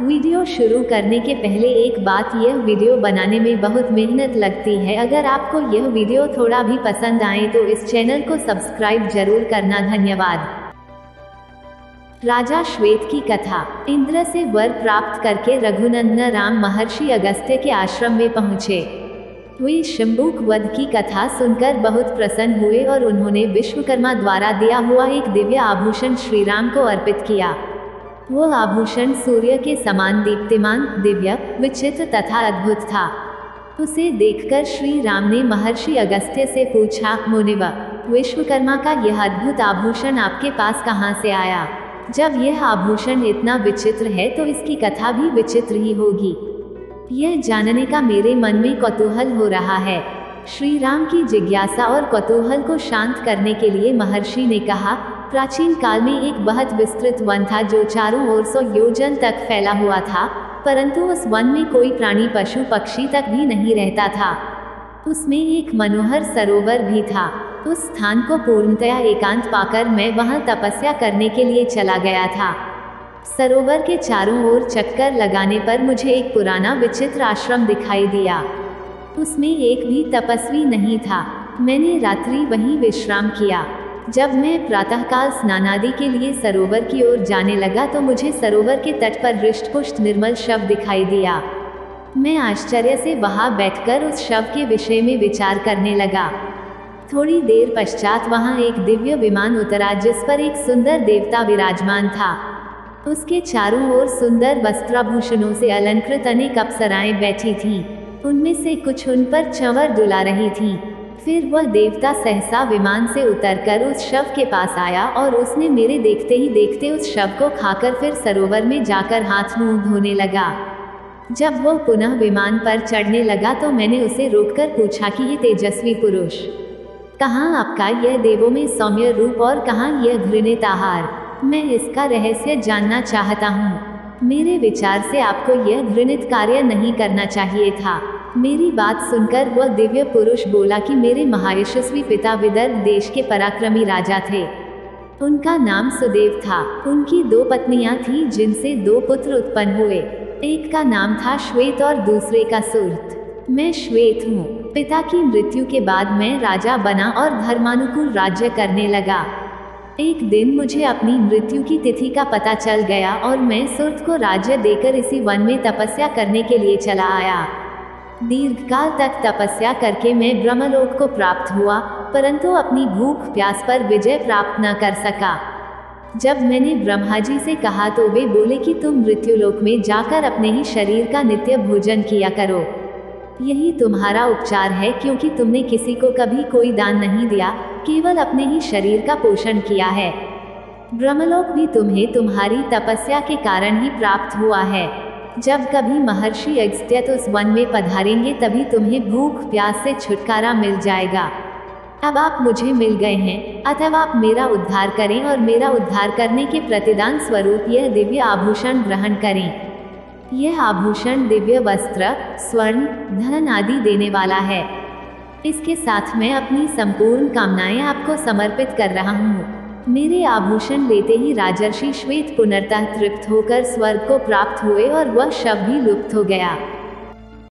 Video शुरू करने के पहले एक बात, यह वीडियो बनाने में बहुत मेहनत लगती है। अगर आपको यह वीडियो थोड़ा भी पसंद आए तो इस चैनल को सब्सक्राइब जरूर करना। धन्यवाद। राजा श्वेत की कथा। इंद्र से वर प्राप्त करके रघुनंदन राम महर्षि अगस्त्य के आश्रम में पहुँचे। वे शंबुक वध की कथा सुनकर बहुत प्रसन्न हुए और उन्होंने विश्वकर्मा द्वारा दिया हुआ एक दिव्य आभूषण श्रीराम को अर्पित किया। वो आभूषण सूर्य के समान दीप्तिमान, दिव्य, विचित्र तथा अद्भुत था। उसे देखकर श्री राम ने महर्षि अगस्त्य से पूछा, मुनिवर, विश्वकर्मा का यह अद्भुत आभूषण आपके पास कहाँ से आया? जब यह आभूषण इतना विचित्र है तो इसकी कथा भी विचित्र ही होगी। यह जानने का मेरे मन में कौतूहल हो रहा है। श्री राम की जिज्ञासा और कौतूहल को शांत करने के लिए महर्षि ने कहा, प्राचीन काल में एक बहुत विस्तृत वन था जो चारों ओर 100 योजन तक फैला हुआ था, परंतु उस वन में कोई प्राणी, पशु, पक्षी तक भी नहीं रहता था। उसमें एक मनोहर सरोवर भी था। उस स्थान को पूर्णतया एकांत पाकर मैं वहां तपस्या करने के लिए चला गया था। सरोवर के चारों ओर चक्कर लगाने पर मुझे एक पुराना विचित्र आश्रम दिखाई दिया। उसमें एक भी तपस्वी नहीं था। मैंने रात्रि वहीं विश्राम किया। जब मैं प्रातःकाल स्नानादि के लिए सरोवर की ओर जाने लगा तो मुझे सरोवर के तट पर हृष्टपुष्ट निर्मल शव दिखाई दिया। मैं आश्चर्य से वहां बैठकर उस शव के विषय में विचार करने लगा। थोड़ी देर पश्चात वहां एक दिव्य विमान उतरा जिस पर एक सुंदर देवता विराजमान था। उसके चारों ओर सुंदर वस्त्राभूषणों से अलंकृत अनेक अप्सराएं बैठी थीं। उनमें से कुछ उन पर चंवर डुला रही थीं। फिर वह देवता सहसा विमान से उतरकर उस शव के पास आया और उसने मेरे देखते ही देखते उस शव को खाकर फिर सरोवर में जाकर हाथ मुंह धोने लगा। जब वह पुनः विमान पर चढ़ने लगा तो मैंने उसे रोककर पूछा कि ये तेजस्वी पुरुष, कहाँ आपका यह देवों में सौम्य रूप और कहाँ यह घृणित आहार? मैं इसका रहस्य जानना चाहता हूँ। मेरे विचार से आपको यह घृणित कार्य नहीं करना चाहिए था। मेरी बात सुनकर वह दिव्य पुरुष बोला कि मेरे महायशस्वी पिता विदर्भ देश के पराक्रमी राजा थे। उनका नाम सुदेव था। उनकी 2 पत्नियां थीं जिनसे 2 पुत्र उत्पन्न हुए। एक का नाम था श्वेत और दूसरे का सुरथ। मैं श्वेत हूँ। पिता की मृत्यु के बाद मैं राजा बना और धर्मानुकूल राज्य करने लगा। एक दिन मुझे अपनी मृत्यु की तिथि का पता चल गया और मैं सुरथ को राज्य देकर इसी वन में तपस्या करने के लिए चला आया। दीर्घकाल तक तपस्या करके मैं ब्रह्मलोक को प्राप्त हुआ, परंतु अपनी भूख प्यास पर विजय प्राप्त न कर सका। जब मैंने ब्रह्मा जी से कहा तो वे बोले कि तुम मृत्युलोक में जाकर अपने ही शरीर का नित्य भोजन किया करो। यही तुम्हारा उपचार है, क्योंकि तुमने किसी को कभी कोई दान नहीं दिया, केवल अपने ही शरीर का पोषण किया है। ब्रह्मलोक भी तुम्हें तुम्हारी तपस्या के कारण ही प्राप्त हुआ है। जब कभी महर्षि अगस्त्य उस वन में पधारेंगे तभी तुम्हें भूख प्यास से छुटकारा मिल जाएगा। अब आप मुझे मिल गए हैं, अतः आप मेरा उद्धार करें और मेरा उद्धार करने के प्रतिदान स्वरूप यह दिव्य आभूषण ग्रहण करें। यह आभूषण दिव्य वस्त्र, स्वर्ण, धन आदि देने वाला है। इसके साथ मैं अपनी संपूर्ण कामनाएं आपको समर्पित कर रहा हूँ। मेरे आभूषण लेते ही राजर्षि श्वेत पुनर्तः तृप्त होकर स्वर्ग को प्राप्त हुए और वह शव भी लुप्त हो गया।